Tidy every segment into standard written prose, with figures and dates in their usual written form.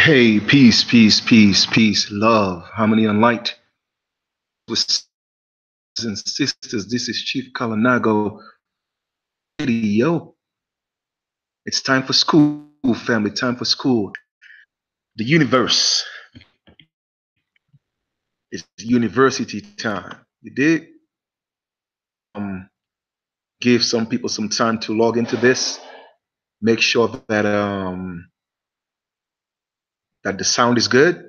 Hey, peace, peace, peace, peace, love, harmony, and light. With and sisters, this is Chief Kalanago. Yo, it's time for school, family. Time for school. The universe is university time. You did. Um, give some people some time to log into this. Make sure that the sound is good.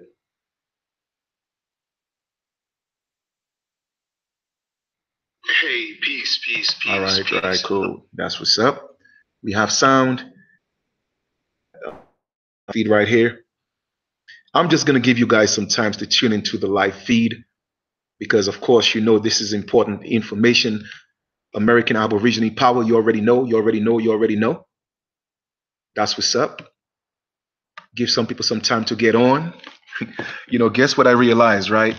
Hey, peace, peace, peace. All right, cool. That's what's up. We have sound feed right here. I'm just gonna give you guys some time to tune into the live feed because, of course, you know this is important information. American Aborigine power. You already know. You already know. You already know. That's what's up. Give some people some time to get on. Guess what I realized, right?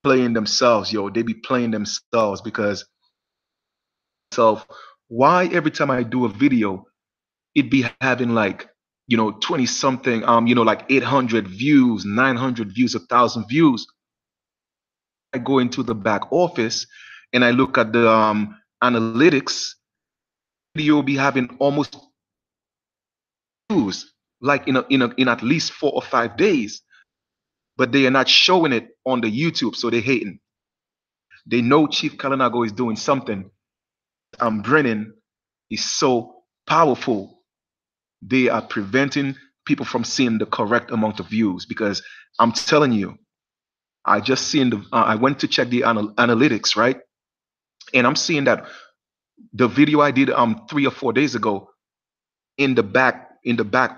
Playing themselves, yo. They be playing themselves because so why every time I do a video, it be having like 20 something like 800 views, 900 views, 1,000 views. I go into the back office and I look at the analytics. Video be having almost views like in at least 4 or 5 days, but they are not showing it on the YouTube, so they hating. They know Chief Kalanago is doing something. Brennan is so powerful. They are preventing people from seeing the correct amount of views because I'm telling you, I just seen I went to check the analytics, right? And I'm seeing that the video I did 3 or 4 days ago in the back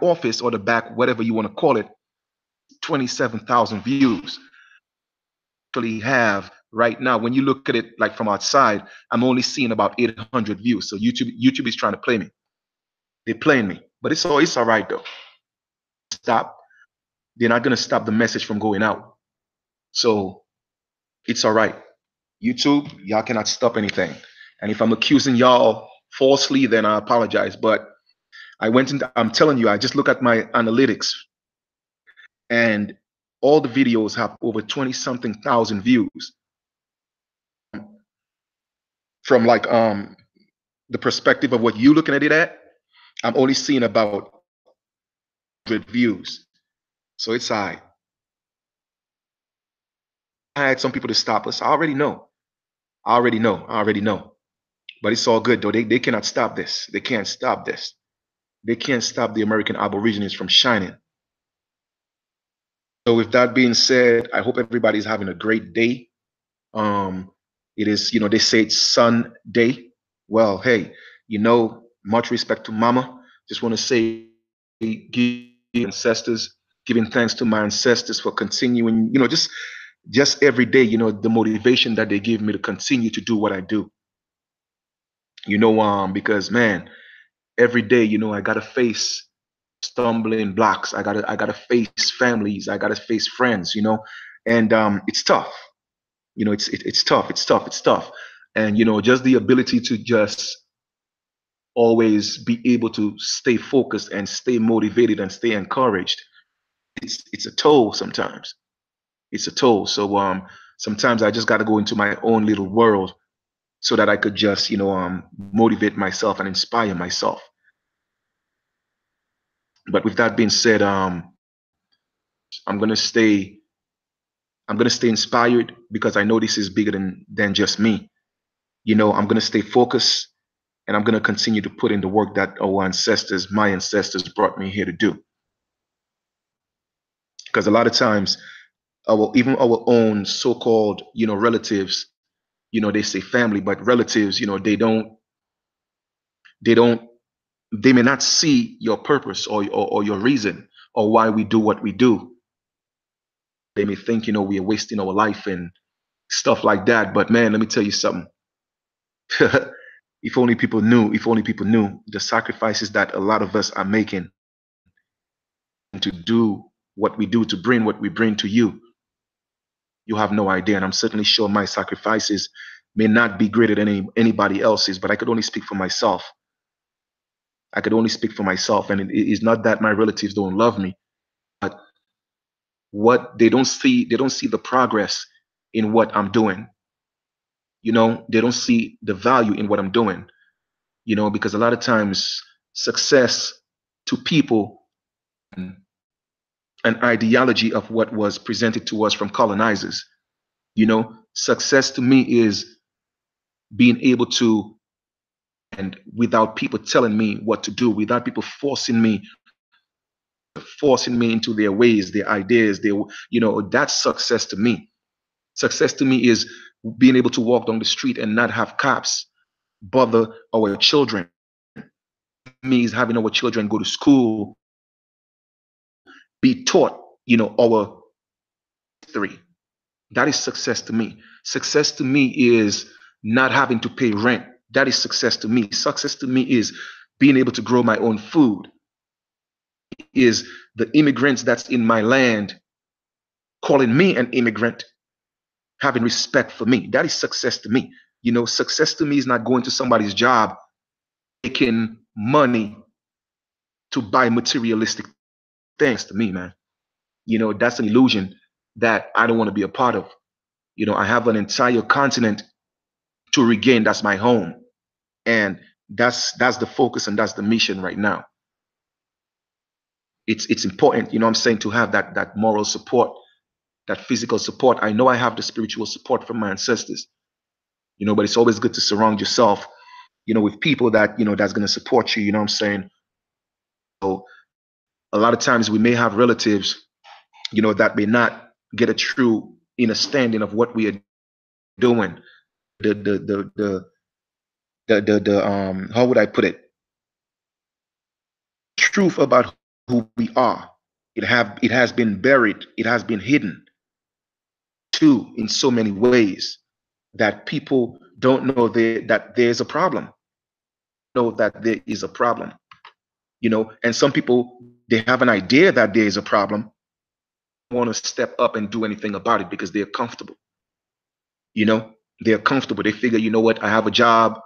office or the back whatever you want to call it, 27,000 views. Actually have right now when you look at it like from outside, I'm only seeing about 800 views. So YouTube is trying to play me. They're playing me, but it's all right though. Stop. They're not gonna stop the message from going out. So it's all right. YouTube, y'all cannot stop anything. And if I'm accusing y'all falsely, then I apologize. But I'm telling you, I just look at my analytics and all the videos have over 20 something thousand views from like the perspective of what you looking at it at. I'm only seeing about 100 views. So it's high. I had some people to stop us. I already know. I already know. I already know. But it's all good though. They cannot stop this. They can't stop this. They can't stop the American Aborigines from shining. So with that being said, I hope everybody's having a great day. It is, they say it's Sunday. Well, hey, much respect to Mama. Just want to say, give ancestors, giving thanks to my ancestors for continuing, just every day, the motivation that they give me to continue to do what I do. Because man, every day, I gotta face stumbling blocks. I gotta face families. I gotta face friends. And it's tough. It's tough. It's tough. It's tough. And just the ability to just always be able to stay focused and stay motivated and stay encouraged. It's a toll sometimes. It's a toll. So sometimes I just got to go into my own little world so that I could just motivate myself and inspire myself. But with that being said, I'm gonna stay inspired because I know this is bigger than just me. I'm gonna stay focused and I'm gonna continue to put in the work that my ancestors brought me here to do. Because a lot of times, even our own so-called relatives, they say family, but relatives, they may not see your purpose or your reason or why we do what we do. They may think we are wasting our life and stuff like that. But man, let me tell you something. If only people knew the sacrifices that a lot of us are making to do what we do, to bring what we bring to you. You have no idea. And I'm certainly sure my sacrifices may not be greater than anybody else's, but I could only speak for myself. I could only speak for myself. And it is not that my relatives don't love me, but what they don't see the progress in what I'm doing. They don't see the value in what I'm doing. Because a lot of times success to people, an ideology of what was presented to us from colonizers. Success to me is being able to, and without people telling me what to do, without people forcing me into their ways, their ideas, that's success to me. Success to me is being able to walk down the street and not have cops bother our children. Me is having our children go to school, be taught, our history. That is success to me. Success to me is not having to pay rent. That is success to me. Success to me is being able to grow my own food. Is the immigrants that's in my land calling me an immigrant, having respect for me. That is success to me. Success to me is not going to somebody's job, making money to buy materialistic things to me, man. That's an illusion that I don't want to be a part of. I have an entire continent to regain. That's my home. And that's the focus and that's the mission right now. It's important, I'm saying, to have that moral support, that physical support. I know I have the spiritual support from my ancestors, but it's always good to surround yourself, with people that's going to support you, what I'm saying. So a lot of times we may have relatives, that may not get a true understanding of what we are doing. The how would I put it? Truth about who we are. It has been buried, it has been hidden too in so many ways that people don't know that there's a problem. Know that there is a problem. And some people, they have an idea that there is a problem, want to step up and do anything about it because they're comfortable. You know, they're comfortable. They figure, you know what, I have a job,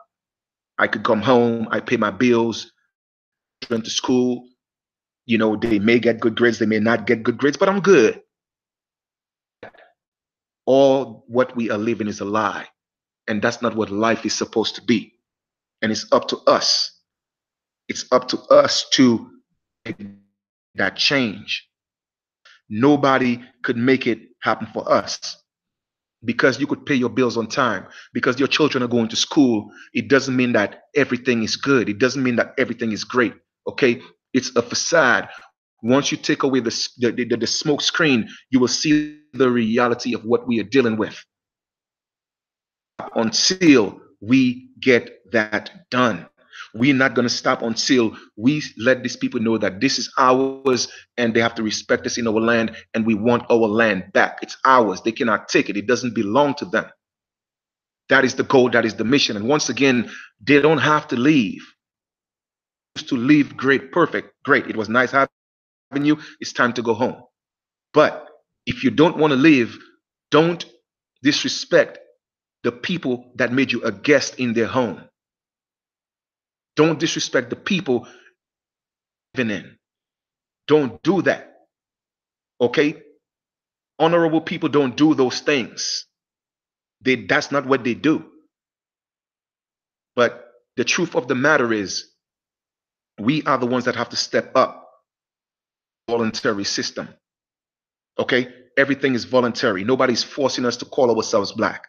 I could come home, I pay my bills, went to school. They may get good grades, they may not get good grades, but I'm good. All what we are living is a lie. And that's not what life is supposed to be. And it's up to us. It's up to us to make that change. Nobody could make it happen for us. Because you could pay your bills on time, because your children are going to school, it doesn't mean that everything is good. It doesn't mean that everything is great. Okay, it's a facade. Once you take away the smoke screen, you will see the reality of what we are dealing with. Until we get that done, we're not going to stop until we let these people know that this is ours and they have to respect us in our land, and we want our land back. It's ours. They cannot take it. It doesn't belong to them. That is the goal. That is the mission. And once again, they don't have to leave. To leave, great, perfect, great. It was nice having you. It's time to go home. But if you don't want to leave, don't disrespect the people that made you a guest in their home. Don't disrespect the people living in. Don't do that. Okay? Honorable people don't do those things. That's not what they do. But the truth of the matter is, we are the ones that have to step up. Voluntary system. Okay? Everything is voluntary. Nobody's forcing us to call ourselves black.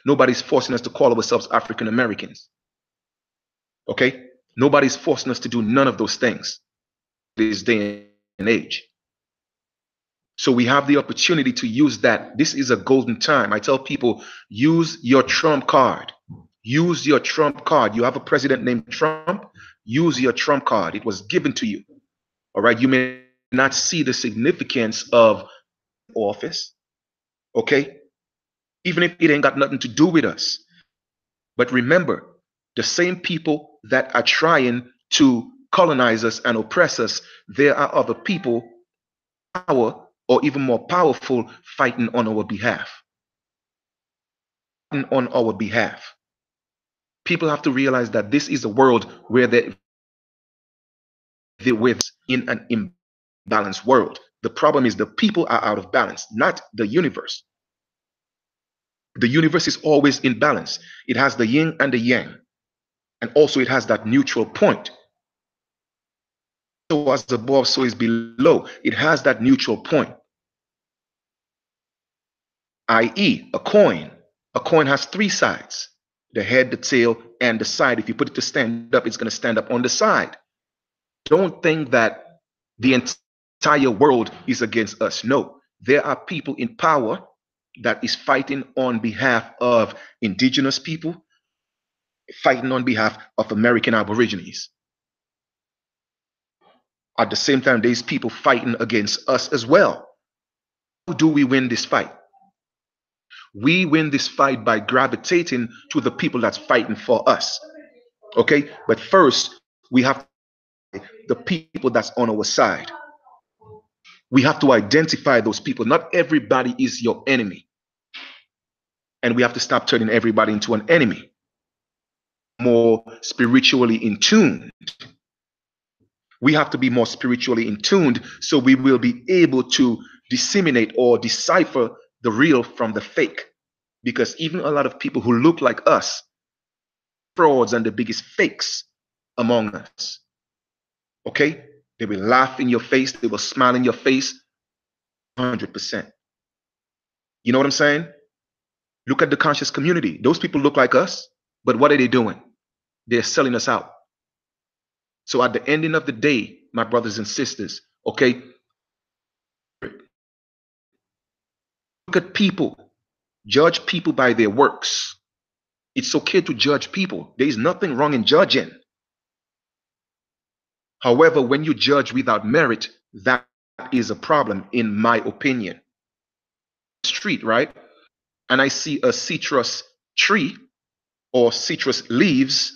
Nobody's forcing us to call ourselves African Americans. Okay? Nobody's forcing us to do none of those things this day and age. So we have the opportunity to use that. This is a golden time. I tell people, use your trump card. Use your trump card. You have a president named Trump. Use your trump card. It was given to you. All right. You may not see the significance of office. Okay. Even if it ain't got nothing to do with us. But remember, the same people that are trying to colonize us and oppress us, there are other people, power, or even more powerful, fighting on our behalf. On our behalf. People have to realize that this is a world where they live in an imbalanced world. The problem is the people are out of balance, not the universe. The universe is always in balance. It has the yin and the yang, and also it has that neutral point. So as above, so is below. It has that neutral point, i.e., a coin. A coin has three sides: the head, the tail, and the side. If you put it to stand up, it's going to stand up on the side. Don't think that the entire world is against us. No, there are people in power that is fighting on behalf of indigenous people, fighting on behalf of American Aborigines. At the same time, there's people fighting against us as well. How do we win this fight? We win this fight by gravitating to the people that's fighting for us. Okay? But first, we have the people that's on our side. We have to identify those people. Not everybody is your enemy. And we have to stop turning everybody into an enemy. More spiritually in tune. We have to be more spiritually in tuned so we will be able to disseminate or decipher the real from the fake. Because even a lot of people who look like us, frauds and the biggest fakes among us. Okay? They will laugh in your face, they will smile in your face 100%. You know what I'm saying? Look at the conscious community. Those people look like us, but what are they doing? They're selling us out. So at the ending of the day, my brothers and sisters, okay, look at people, judge people by their works. It's okay to judge people. There is nothing wrong in judging. However, when you judge without merit, that is a problem, in my opinion. Street, right? And I see a citrus tree or citrus leaves,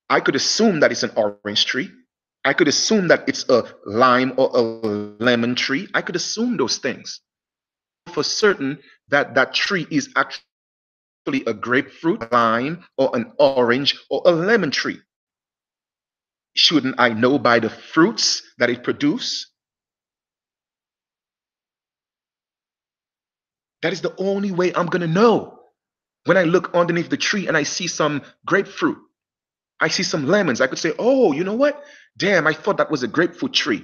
I could assume that it's an orange tree. I could assume that it's a lime or a lemon tree. I could assume those things. For certain that that tree is actually a grapefruit, a lime, or an orange, or a lemon tree. Shouldn't I know by the fruits that it produces? That is the only way I'm going to know. When I look underneath the tree and I see some grapefruit, I see some lemons, I could say, oh, you know what? Damn, I thought that was a grapefruit tree.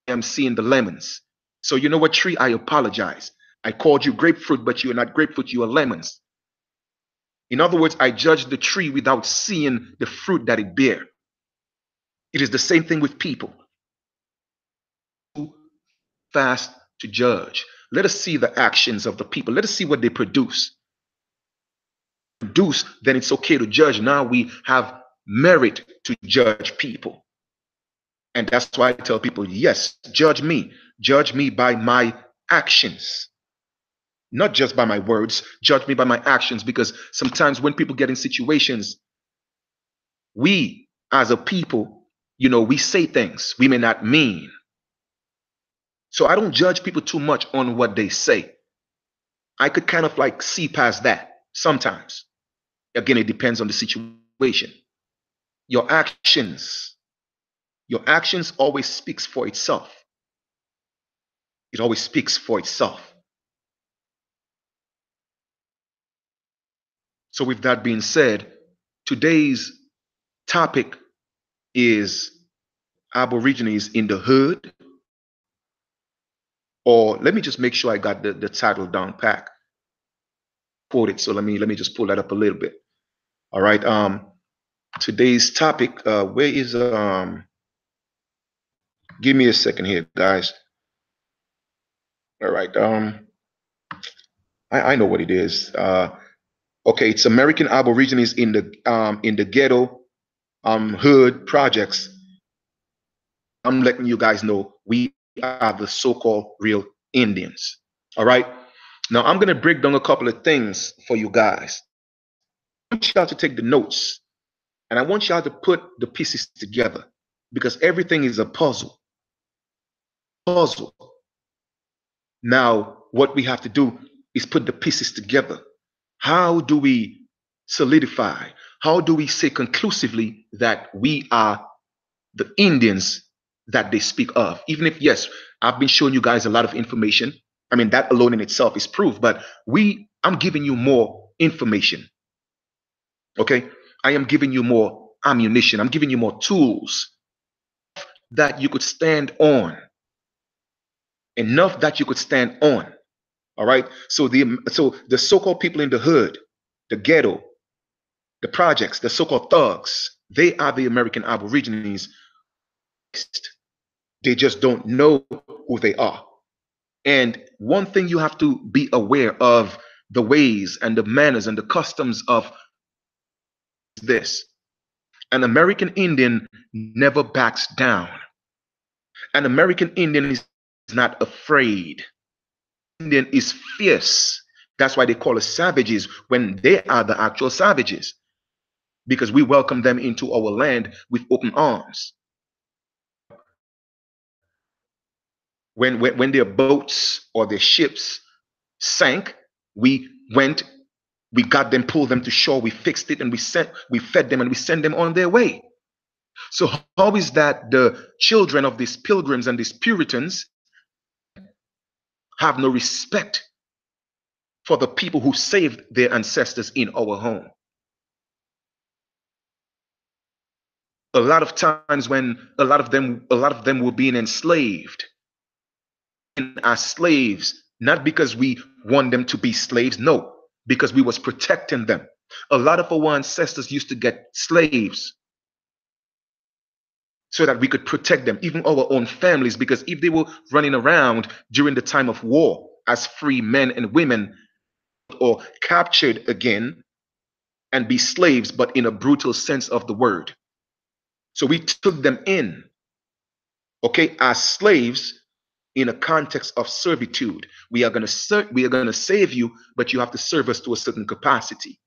I'm seeing the lemons. So you know what, tree? I apologize. I called you grapefruit, but you are not grapefruit, you are lemons. In other words, I judge the tree without seeing the fruit that it bears. It is the same thing with people. Too fast to judge. Let us see the actions of the people. Let us see what they produce. Then it's okay to judge. Now we have merit to judge people. And that's why I tell people, yes, judge me. Judge me by my actions. Not just by my words. Judge me by my actions. Because sometimes when people get in situations, we as a people, we say things we may not mean. So I don't judge people too much on what they say. I could kind of like see past that sometimes. Again, it depends on the situation. Your actions always speaks for itself. It always speaks for itself. So with that being said, today's topic is Aborigines in the hood. Or let me just make sure I got the title down pat. Quoted. So let me just pull that up a little bit. All right. Today's topic, where is give me a second here, guys. All right. I know what it is. Okay, it's American Aborigines in the Ghetto-Hood-Projects. I'm letting you guys know we are the so-called real Indians. All right. Now I'm gonna break down a couple of things for you guys. I want y'all to take the notes, and I want y'all to put the pieces together because everything is a puzzle. Puzzle. Now, what we have to do is put the pieces together. How do we solidify? How do we say conclusively that we are the Indians that they speak of. Even if, yes, I've been showing you guys a lot of information. I mean, that alone in itself is proof, but I'm giving you more information. Okay. I am giving you more ammunition. I'm giving you more tools that you could stand on. Enough that you could stand on. All right. So the so-called people in the hood, the ghetto, the projects, the so-called thugs, they are the American Aborigines. They just don't know who they are. And one thing you have to be aware of, the ways and the manners and the customs of this. An American Indian never backs down. An American Indian is not afraid. Indian is fierce. That's why they call us savages when they are the actual savages, because we welcome them into our land with open arms. When their boats or their ships sank, we went, we got them, pulled them to shore, we fixed it, and we fed them, and we sent them on their way. So how is that the children of these pilgrims and these Puritans have no respect for the people who saved their ancestors in our home? A lot of times when a lot of them were being enslaved, and as slaves, not because we want them to be slaves, no, because we was protecting them. A lot of our ancestors used to get slaves so that we could protect them, even our own families, because if they were running around during the time of war as free men and women, or captured again and be slaves, but in a brutal sense of the word. So we took them in, okay, as slaves in a context of servitude. We are going to save you, but you have to serve us to a certain capacity.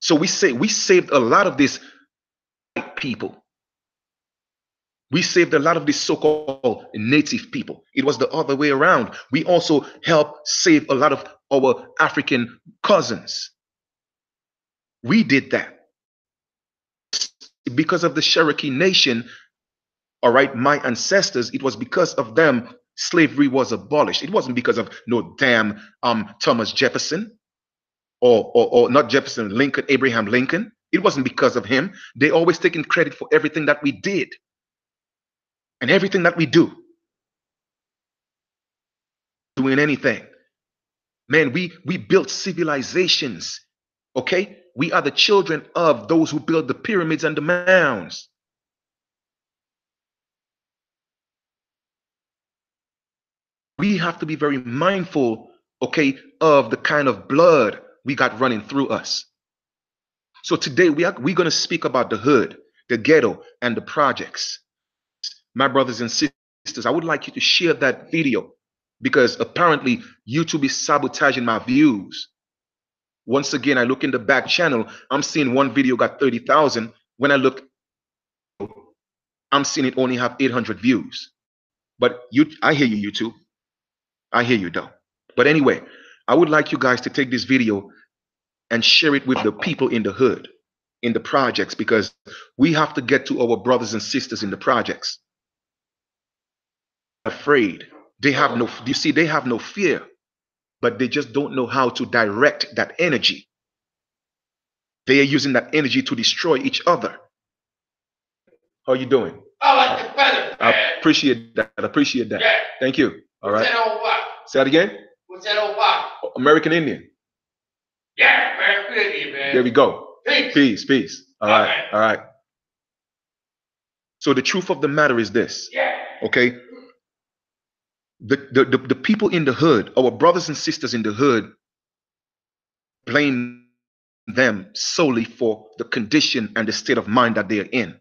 So we saved a lot of these white people. We saved a lot of these so-called native people. It was the other way around. We also helped save a lot of our African cousins. We did that because of the Cherokee Nation. All right, my ancestors, it was because of them slavery was abolished. It wasn't because of no damn Thomas Jefferson, or not Jefferson, Lincoln, Abraham Lincoln. It wasn't because of him. They always taking credit for everything that we did and everything that we do. Doing anything. Man, we built civilizations. Okay? We are the children of those who built the pyramids and the mounds. We have to be very mindful, okay, of the kind of blood we got running through us. So today we're going to speak about the hood, the ghetto, and the projects. My brothers and sisters, I would like you to share that video, because apparently YouTube is sabotaging my views. Once again, I look in the back channel, I'm seeing one video got 30,000. When I look, I'm seeing it only have 800 views. But I hear you, YouTube. I hear you, though. But anyway, I would like you guys to take this video and share it with the people in the hood, in the projects, because we have to get to our brothers and sisters in the projects. Afraid. They have no, you see, they have no fear, but they just don't know how to direct that energy. They are using that energy to destroy each other. How are you doing? I like the feathers, I man. appreciate that. I appreciate that. Yeah. Thank you. All What's right. that old box? Say that again. What's that old box? American Indian. Yeah, American Indian, man. There we go. Peace. Peace. Peace. All right. Okay. All right. So the truth of the matter is this. Yeah. Okay. The people in the hood, our brothers and sisters in the hood, blame them solely for the condition and the state of mind that they're in.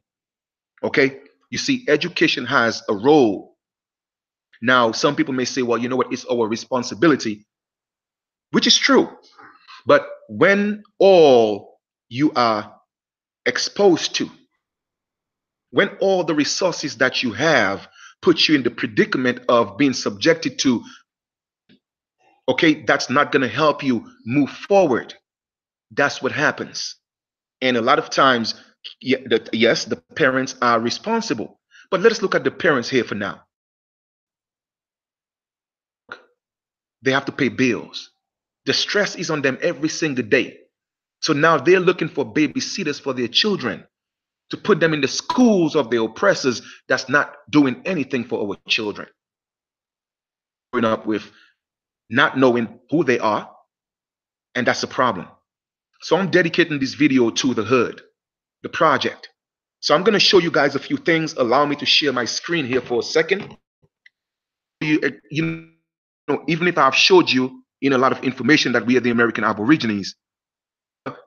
Okay. You see, education has a role. Now, some people may say, well, you know what, it's our responsibility, which is true. But when all you are exposed to, when all the resources that you have put you in the predicament of being subjected to, okay, that's not going to help you move forward. That's what happens. And a lot of times Yeah, yes, the parents are responsible. But let us look at the parents here for now. They have to pay bills. The stress is on them every single day. So now they're looking for babysitters for their children to put them in the schools of the oppressors that's not doing anything for our children. Growing up with not knowing who they are, and that's a problem. So I'm dedicating this video to the hood, the project. So I'm going to show you guys a few things. Allow me to share my screen here for a second. You know, even if I've showed you in a lot of information that we are the American Aborigines,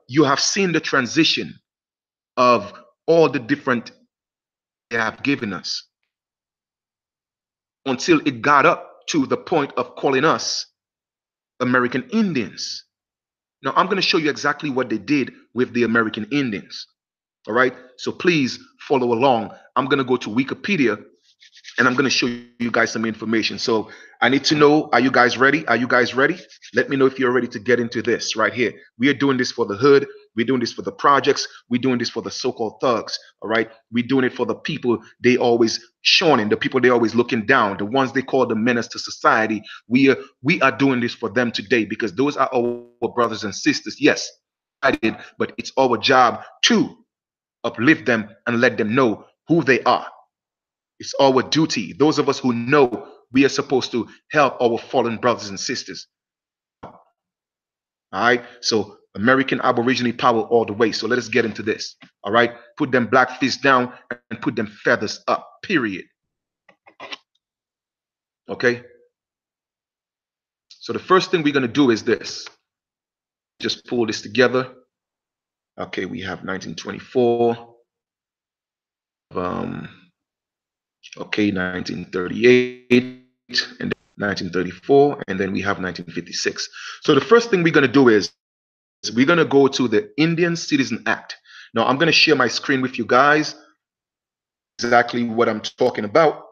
you have seen the transition of all the different they have given us until it got up to the point of calling us American Indians. Now, I'm going to show you exactly what they did with the American Indians. All right. So please follow along. I'm going to go to Wikipedia and I'm going to show you guys some information. So I need to know, are you guys ready? Are you guys ready? Let me know if you're ready to get into this right here. We are doing this for the hood. We're doing this for the projects. We're doing this for the so-called thugs. All right. We're doing it for the people they always shunning, the people they always looking down, the ones they call the menace to society. We are doing this for them today because those are our brothers and sisters. Yes, I did, but it's our job to uplift them and let them know who they are. It's our duty. Those of us who know we are supposed to help our fallen brothers and sisters. All right. So American Aborigine power all the way. So let us get into this. All right. Put them black fists down and put them feathers up. Period. Okay. So the first thing we're going to do is this. Just pull this together. Okay. We have 1924. Okay. 1938. And 1934, and then we have 1956. So the first thing we're going to do is we're going to go to the Indian Citizen Act. Now I'm going to share my screen with you guys exactly what I'm talking about.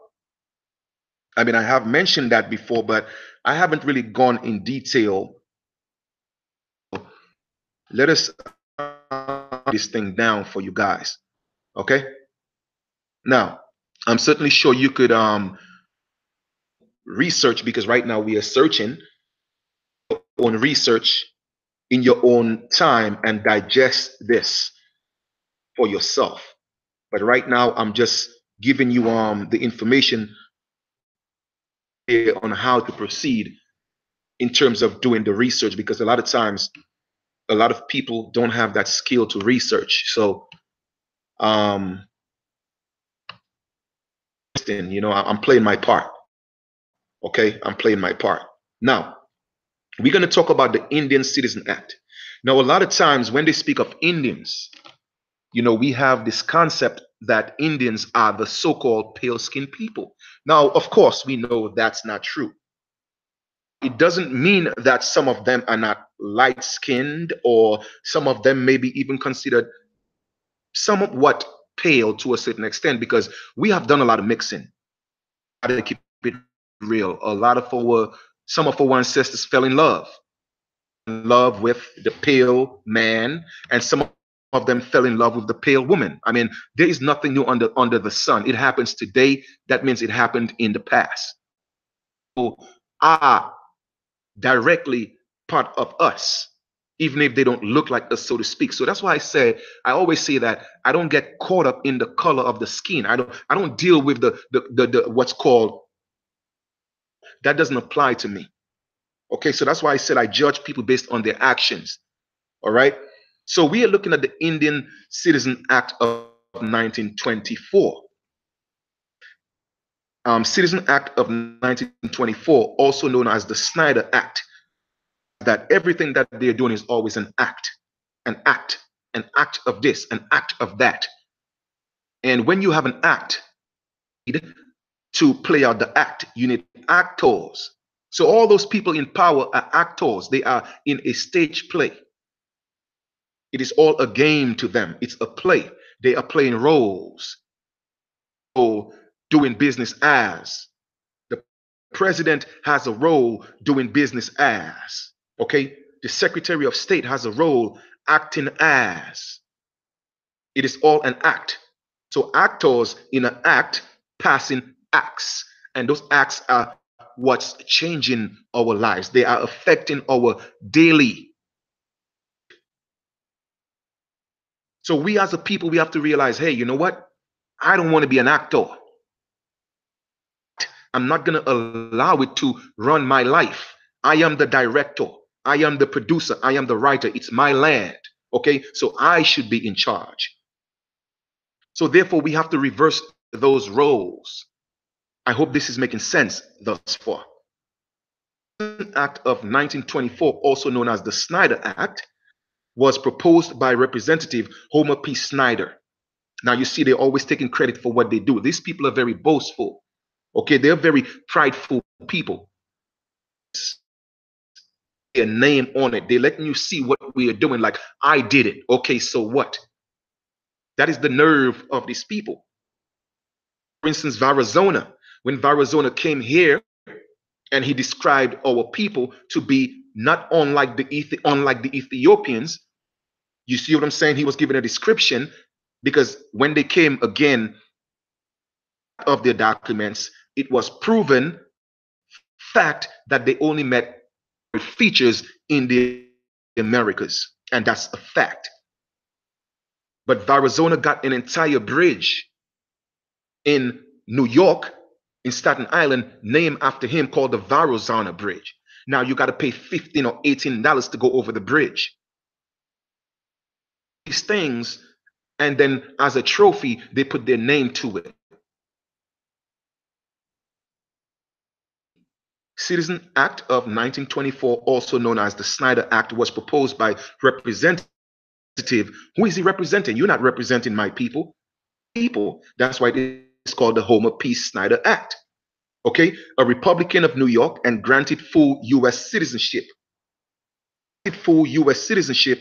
I mean, I have mentioned that before, but I haven't really gone in detail. Let us this thing down for you guys. Okay. Now, I'm certainly sure you could research because right now we are searching on research in your own time and digest this for yourself. But right now, I'm just giving you the information on how to proceed in terms of doing the research because a lot of times, a lot of people don't have that skill to research. So, you know, I'm playing my part. Okay, I'm playing my part. Now, we're going to talk about the Indian Citizen Act. Now, a lot of times when they speak of Indians, you know, we have this concept that Indians are the so-called pale-skinned people. Now, of course, we know that's not true. It doesn't mean that some of them are not light-skinned or some of them may be even considered somewhat pale to a certain extent because we have done a lot of mixing. I gotta keep it real. A lot of some of our ancestors fell in love with the pale man, and some of them fell in love with the pale woman. I mean, there is nothing new under the sun. It happens today. That means it happened in the past. So are directly part of us, even if they don't look like us, so to speak. So that's why I always say that I don't get caught up in the color of the skin. I don't deal with the what's called that doesn't apply to me. Okay, so that's why I said I judge people based on their actions. All right. So we are looking at the Indian Citizen Act of 1924. Citizen Act of 1924, also known as the Snyder Act, that everything that they're doing is always an act, an act, an act of this, an act of that. And when you have an act, to play out the act, you need actors. So all those people in power are actors. They are in a stage play. It is all a game to them. It's a play. They are playing roles or doing business as. The president has a role doing business as. Okay? The Secretary of State has a role acting as. It is all an act. So actors in an act passing acts, and those acts are what's changing our lives. They are affecting our daily. So we as a people, we have to realize, hey, you know what? I don't want to be an actor. I'm not going to allow it to run my life. I am the director. I am the producer. I am the writer. It's my land. Okay. So I should be in charge. So therefore, we have to reverse those roles. I hope this is making sense thus far. Act of 1924, also known as the Snyder Act, was proposed by Representative Homer P. Snyder. Now you see, they're always taking credit for what they do. These people are very boastful. Okay, they're very prideful people. Their name on it. They're letting you see what we are doing. Like, I did it. Okay, so what? That is the nerve of these people. For instance, Varazona. When Varazona came here and he described our people to be not unlike the Ethiopians, you see what I'm saying? He was given a description because when they came again of their documents, it was proven fact that they only met features in the Americas, and that's a fact. But Arizona got an entire bridge in New York, in Staten Island, named after him, called the Verrazano Bridge. Now you got to pay $15 or $18 to go over the bridge. These things, and then as a trophy, they put their name to it. Citizen Act of 1924, also known as the Snyder Act, was proposed by Representative. Who is he representing? You're not representing my people. That's why it's called the Homer P. Snyder Act. Okay, a Republican of New York, and granted full U.S. citizenship. Full U.S. citizenship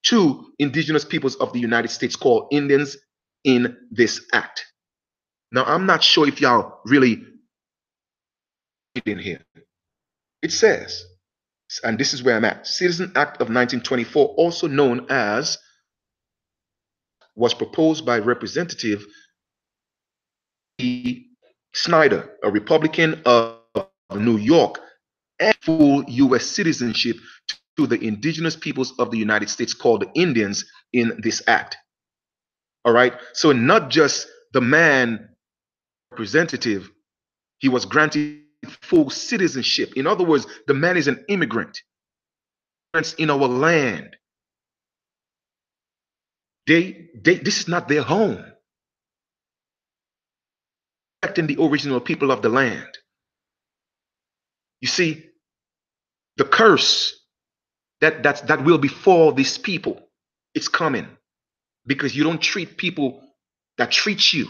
to indigenous peoples of the United States called Indians in this act. Now, I'm not sure if y'all really in here. It says, and this is where I'm at, Citizen Act of 1924, also known as, was proposed by Representative Snyder, a Republican of New York, and full U.S. citizenship to the indigenous peoples of the United States called the Indians in this act. All right. So not just the man representative, he was granted full citizenship. In other words, the man is an immigrant in our land. This is not their home. Protecting the original people of the land. You see, the curse that will befall these people, it's coming because you don't treat people that treat you,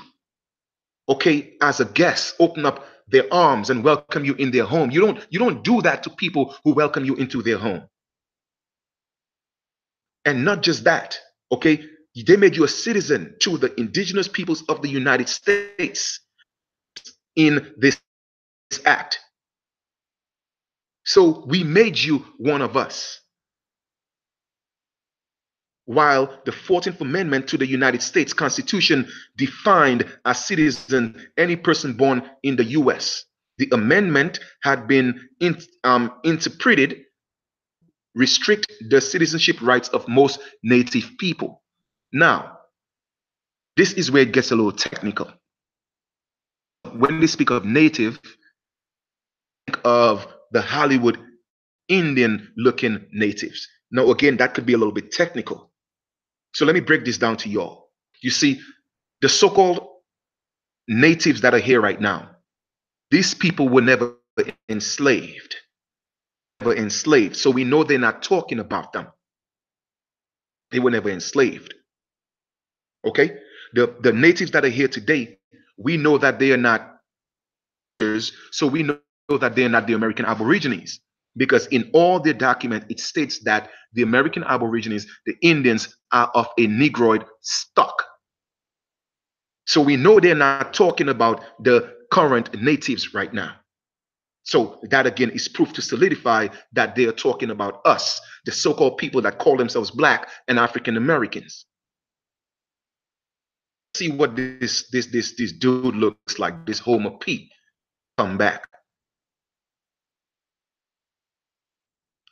okay, as a guest, open up their arms and welcome you in their home. You don't do that to people who welcome you into their home. And not just that, okay, they made you a citizen to the indigenous peoples of the United States in this act. So we made you one of us. While the 14th Amendment to the United States Constitution defined as citizen any person born in the US. The amendment had been interpreted restrict the citizenship rights of most native people. Now, this is where it gets a little technical. When they speak of native, think of the Hollywood Indian looking natives. Now, again, that could be a little bit technical. So let me break this down to y'all. You see, the so-called natives that are here right now, these people were never enslaved. Never enslaved. So we know they're not talking about them. They were never enslaved. Okay? The natives that are here today, we know that they are not, so we know that they're not the American Aborigines. Because in all their documents, it states that the American Aborigines, the Indians, are of a Negroid stock. So we know they're not talking about the current natives right now. So that again is proof to solidify that they are talking about us, the so-called people that call themselves Black and African Americans. See what this dude looks like, this Homer P come back.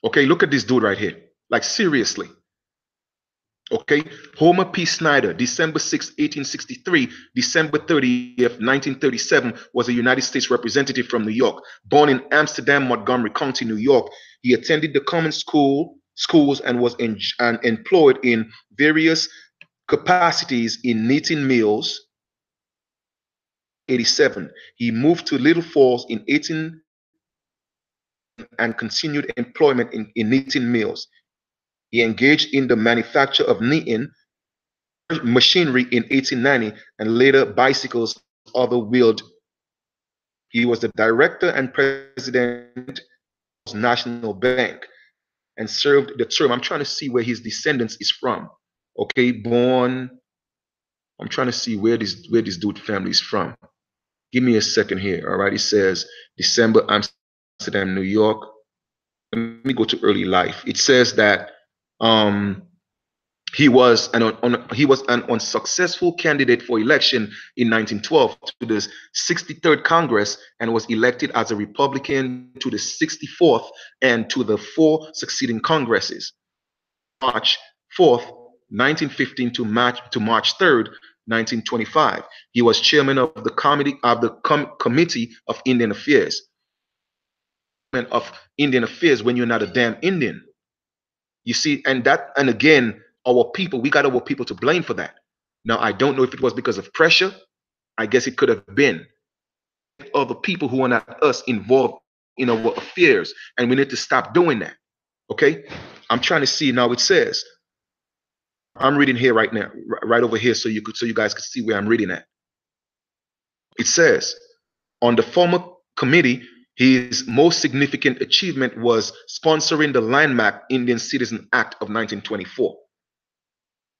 Okay, look at this dude right here. Like seriously. Okay, Homer P. Snyder, December 6, 1863, December 30th, 1937, was a United States representative from New York. Born in Amsterdam, Montgomery County, New York, he attended the common schools and was employed in various capacities in knitting mills. 87. He moved to Little Falls in 18 and continued employment in knitting mills. He engaged in the manufacture of knitting machinery in 1890 and later bicycles, other wheeled. He was the director and president of National Bank and served the term. I'm trying to see where his descendants is from. Okay, born. I'm trying to see where this dude family is from. Give me a second here. All right, it says December, Amsterdam, New York. Let me go to early life. It says that he was an unsuccessful candidate for election in 1912 to the 63rd Congress and was elected as a Republican to the 64th and to the 4 succeeding Congresses. March 4th, 1915 to March 3rd, 1925. He was chairman of the Committee of Indian Affairs. Of Indian Affairs when you're not a damn Indian. You see, and again, we got our people to blame for that. Now, I don't know if it was because of pressure. I guess it could have been other people who are not us involved in our affairs, and we need to stop doing that. Okay, I'm trying to see now. It says, I'm reading here right now, right over here, so you guys could see where I'm reading at. It says, on the former committee, his most significant achievement was sponsoring the Landmark Indian Citizen Act of 1924.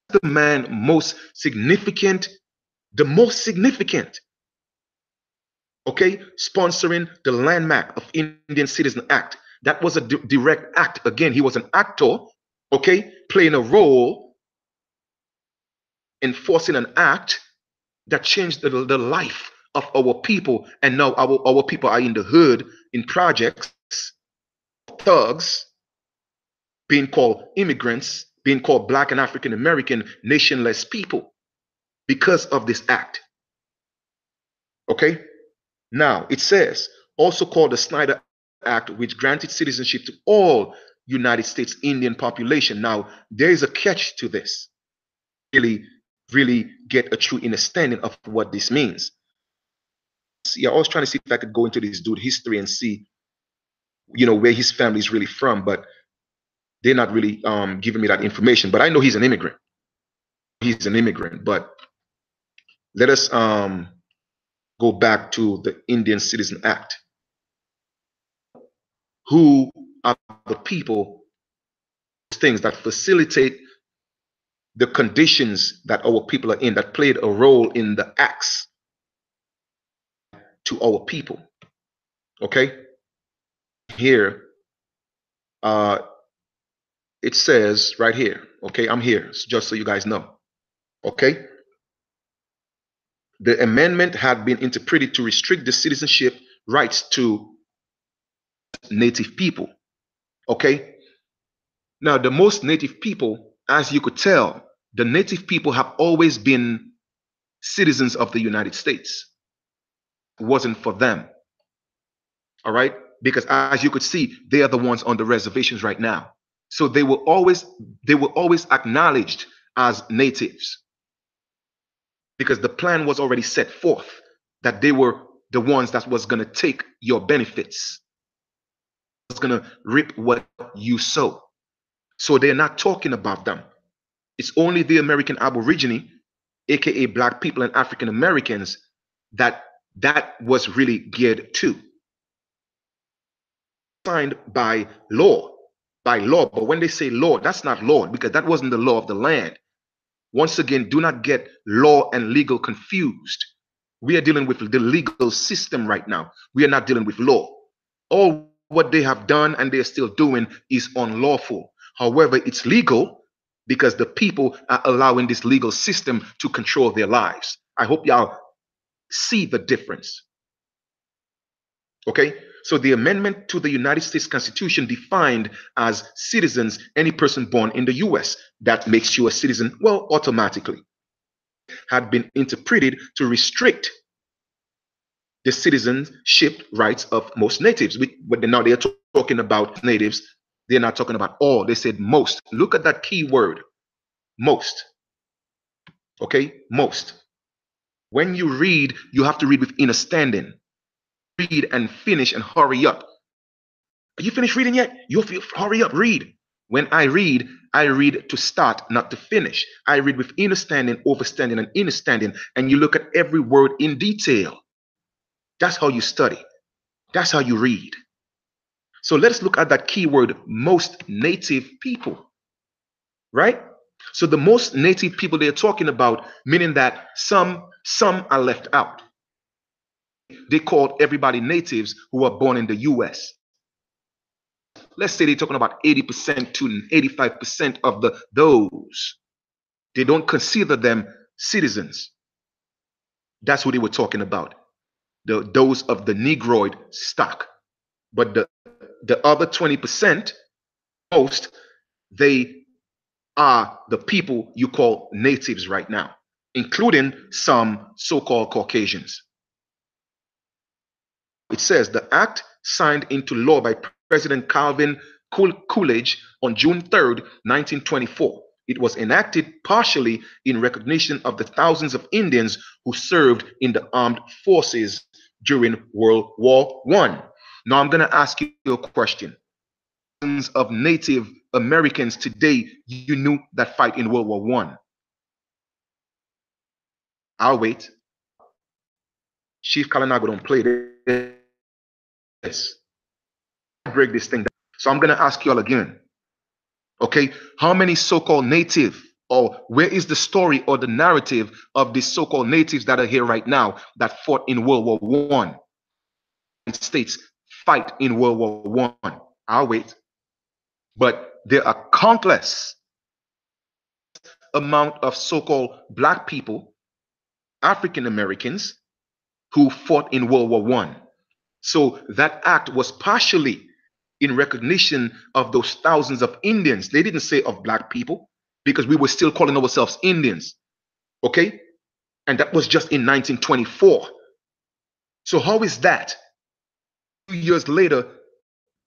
The most significant, okay, sponsoring the Landmark of Indian Citizen Act. That was a direct act. Again, he was an actor, okay, playing a role, enforcing an act that changed the life of our people. And now our people are in the hood, in projects, thugs, being called immigrants, being called Black and African American nationless people because of this act. Okay, now it says, also called the Snyder Act, which granted citizenship to all United States Indian population. Now there is a catch to this. Really get a true understanding of what this means. See, I was trying to see if I could go into this dude history and see, where his family is really from, but they're not really giving me that information. But I know he's an immigrant. But let us go back to the Indian Citizen Act. Who are the people, things that facilitate the conditions that our people are in, that played a role in the acts to our people? Okay, here it says right here, okay, I'm here just so you guys know. Okay, the amendment had been interpreted to restrict the citizenship rights to native people. Okay, now the most native people, as you could tell, the native people have always been citizens of the United States. It wasn't for them. All right, because as you could see, they are the ones on the reservations right now. So they were always acknowledged as natives, because the plan was already set forth that they were the ones that was going to take your benefits, was going to reap what you sow. So they're not talking about them. It's only the American Aborigine, aka Black people and African Americans, that was really geared to. Signed by law. But when they say law, that's not law, because that wasn't the law of the land. Once again, do not get law and legal confused. We are dealing with the legal system right now. We are not dealing with law. All what they have done and they're still doing is unlawful. However, it's legal because the people are allowing this legal system to control their lives. I hope y'all see the difference. Okay? So the amendment to the United States Constitution defined as citizens any person born in the US. That makes you a citizen, well, automatically. Had been interpreted to restrict the citizenship rights of most natives. But now they're talking about natives. They're not talking about all. They said most. Look at that key word, most. Okay? Most. When you read, you have to read with understanding. Read and finish and hurry up. Are you finished reading yet? You have to hurry up, read. When I read to start, not to finish. I read with understanding, overstanding, and understanding, and you look at every word in detail. That's how you study. That's how you read. So let's look at that keyword, most native people, right? So the most native people they're talking about, meaning that some are left out. They called everybody natives who are born in the US. Let's say they're talking about 80% to 85% of those. They don't consider them citizens. That's what they were talking about. Those of the Negroid stock. But the other 20%, most, they are the people you call natives right now, including some so-called Caucasians. It says the act signed into law by President Calvin Coolidge on June 3rd, 1924. It was enacted partially in recognition of the thousands of Indians who served in the armed forces during World War I. Now I'm going to ask you a question. Thousands of Native Americans today you knew that fight in World War I. I'll wait. Chief Kalanago don't play this. Break this thing down. So I'm going to ask you all again. Okay, how many so-called native, or where is the story or the narrative of these so-called natives that are here right now that fought in World War I? States fight in World War I. I'll wait. But there are countless amount of so-called black people, African Americans, who fought in World War I. So that act was partially in recognition of those thousands of Indians. They didn't say of black people because we were still calling ourselves Indians. Okay? And that was just in 1924. So how is that? 2 years later,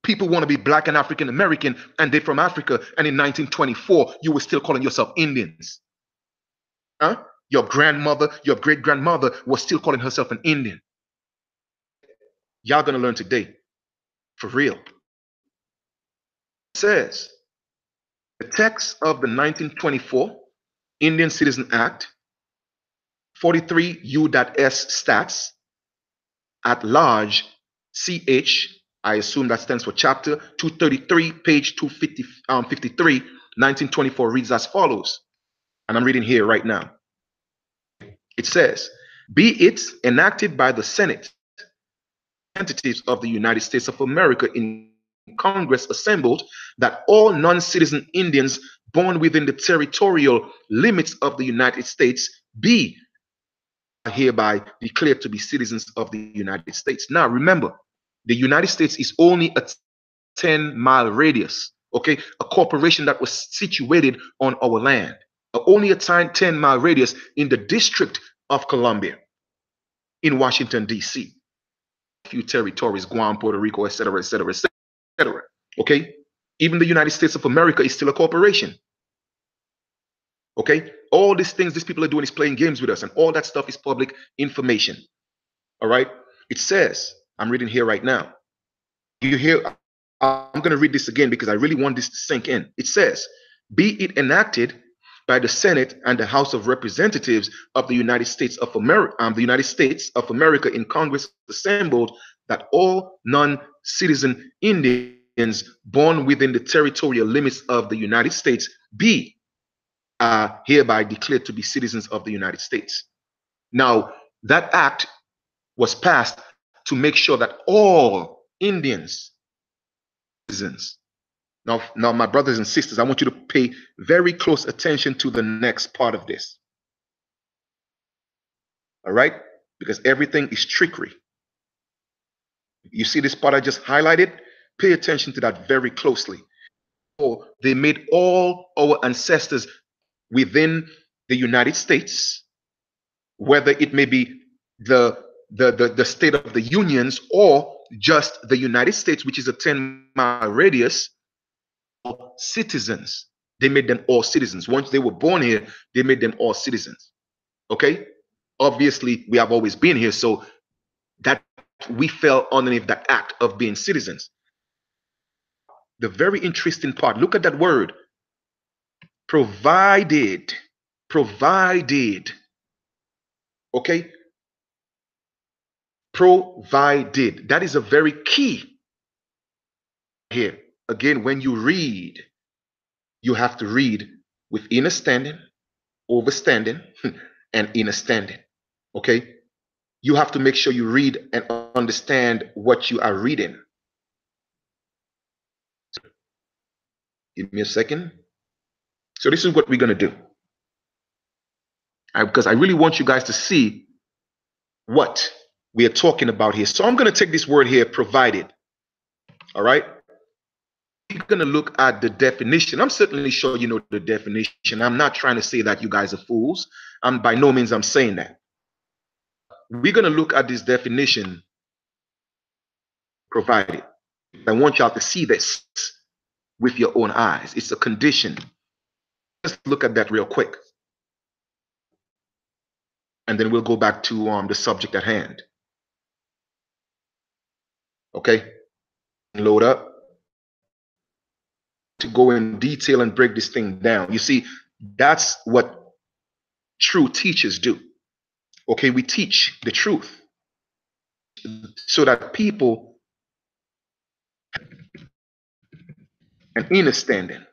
people want to be black and African American and they're from Africa. And in 1924, you were still calling yourself Indians. Huh? Your grandmother, your great grandmother was still calling herself an Indian. Y'all gonna learn today. For real. It says the text of the 1924 Indian Citizen Act, 43 U.S. Stats, at large, CH, I assume that stands for chapter 233, page 253, 1924 reads as follows. And I'm reading here right now. It says, be it enacted by the Senate, representatives of the United States of America in Congress assembled, that all non-citizen Indians born within the territorial limits of the United States be hereby declared to be citizens of the United States. Now, remember, the United States is only a 10-mile radius, okay? A corporation that was situated on our land, only a 10-mile radius in the District of Columbia in Washington, D.C. A few territories, Guam, Puerto Rico, etc., etc., etc., okay? Even the United States of America is still a corporation. Okay, all these things these people are doing is playing games with us, and all that stuff is public information. All right, it says, I'm reading here right now. You hear, I'm going to read this again because I really want this to sink in. It says, be it enacted by the Senate and the House of Representatives of the United States of America, in Congress assembled, that all non-citizen Indians born within the territorial limits of the United States be are hereby declared to be citizens of the United States. Now, that act was passed to make sure that all Indians are citizens. Now, my brothers and sisters, I want you to pay very close attention to the next part of this. All right? Because everything is trickery. You see this part I just highlighted? Pay attention to that very closely. Or they made all our ancestors within the United States, whether it may be the state of the unions or just the United States, which is a 10-mile radius, citizens. They made them all citizens. Once they were born here, they made them all citizens. Okay? Obviously, we have always been here, so that we fell underneath that act of being citizens. The very interesting part, look at that word. Provided. Provided. Okay? Provided. That is a very key here. Again, when you read, you have to read with understanding, overstanding, and understanding. Okay? You have to make sure you read and understand what you are reading. Give me a second. So this is what we're going to do. Because I really want you guys to see what we are talking about here. So I'm going to take this word here, provided. All right? We're going to look at the definition. I'm certainly sure you know the definition. I'm not trying to say that you guys are fools. By no means I'm saying that. We're going to look at this definition, provided. I want y'all to see this with your own eyes. It's a condition. Let's look at that real quick. And then we'll go back to the subject at hand. Okay? Load up. To go in detail and break this thing down. You see, that's what true teachers do. Okay, we teach the truth so that people an understanding.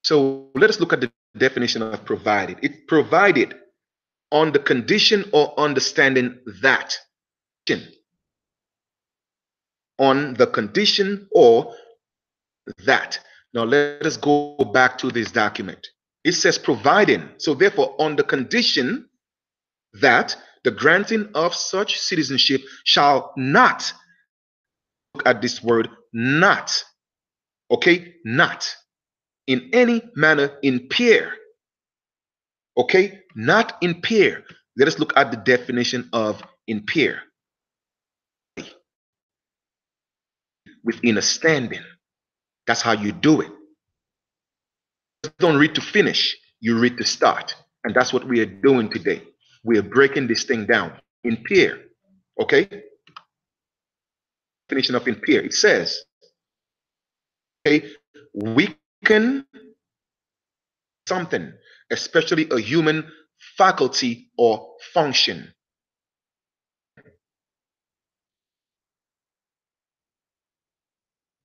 So let us look at the definition of provided. It provided on the condition or understanding that. On the condition or that. Now let us go back to this document. It says providing. So therefore, on the condition that the granting of such citizenship shall not, look at this word, not, okay, not in any manner impair, okay, not impair. Let us look at the definition of impair. With understanding. That's how you do it. Don't read to finish, you read to start. And that's what we are doing today. We are breaking this thing down. Impair, okay? Definition of impair. It says, okay, weaken something, especially a human faculty or function.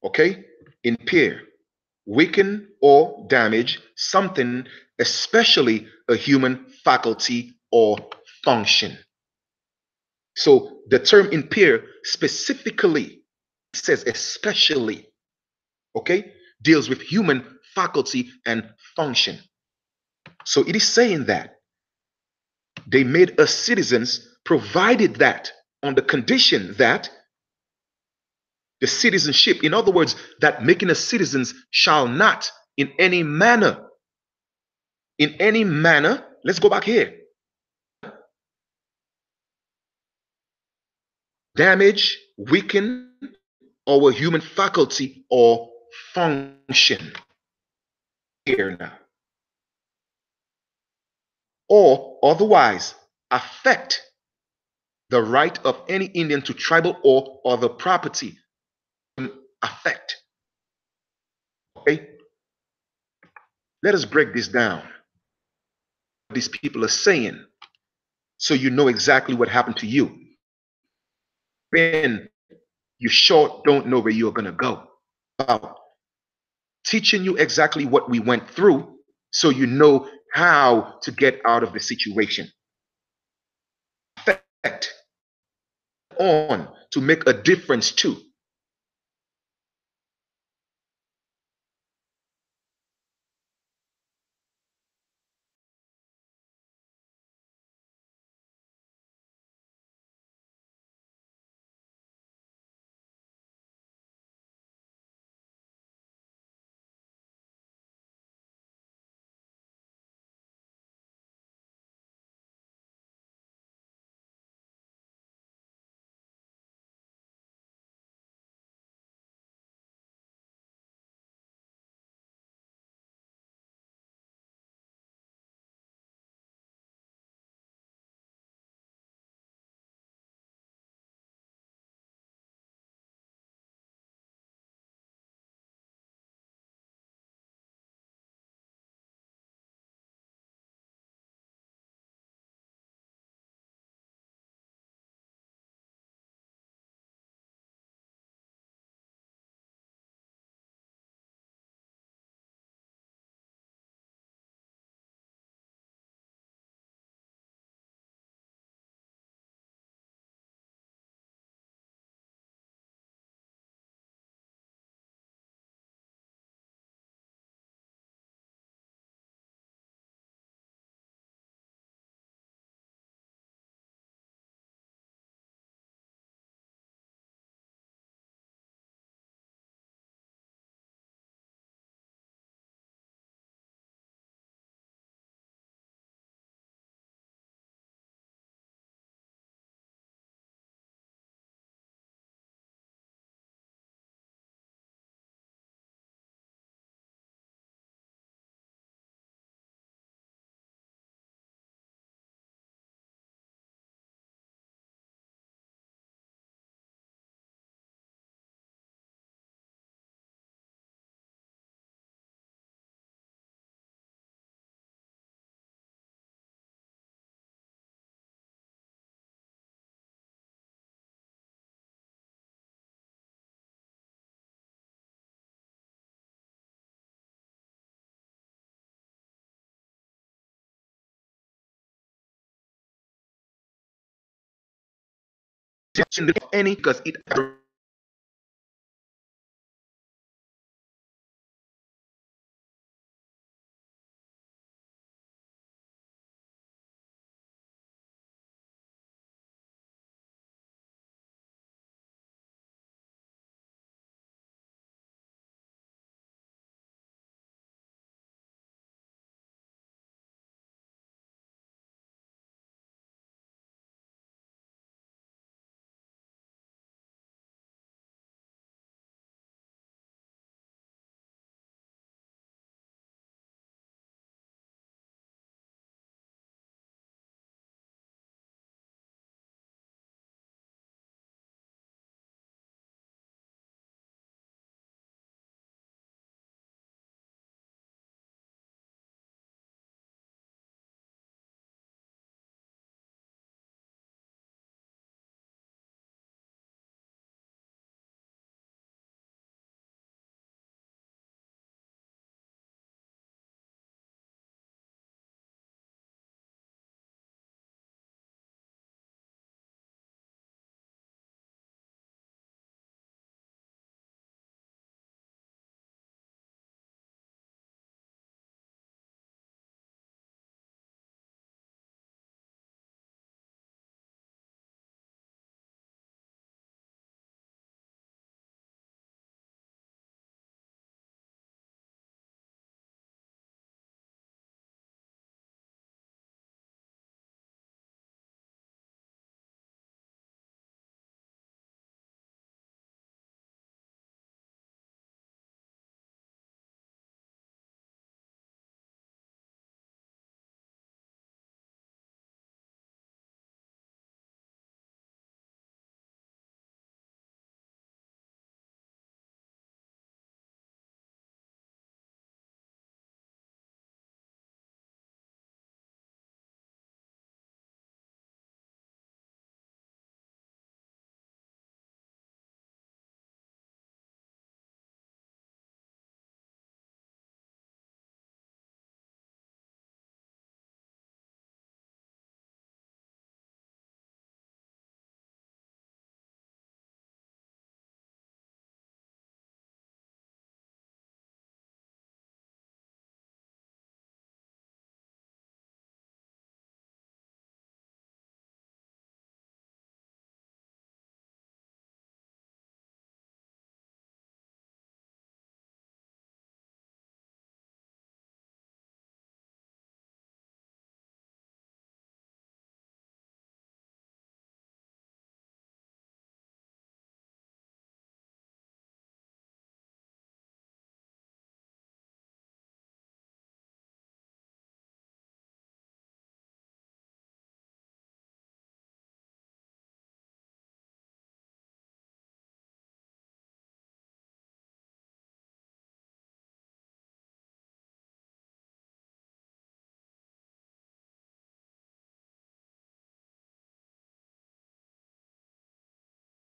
Okay? Impair, weaken or damage something, especially a human faculty or function. So the term impair specifically says especially, okay, deals with human faculty and function. So it is saying that they made us citizens, provided that on the condition that the citizenship, in other words, that making us citizens shall not in any manner, let's go back here, damage, weaken our human faculty or function. Here now. Or otherwise affect the right of any Indian to tribal or other property. Affect. Okay? Let us break this down. What these people are saying, so you know exactly what happened to you. Then you sure don't know where you're going to go. Teaching you exactly what we went through so you know how to get out of the situation. Affect on to make a difference too. any because it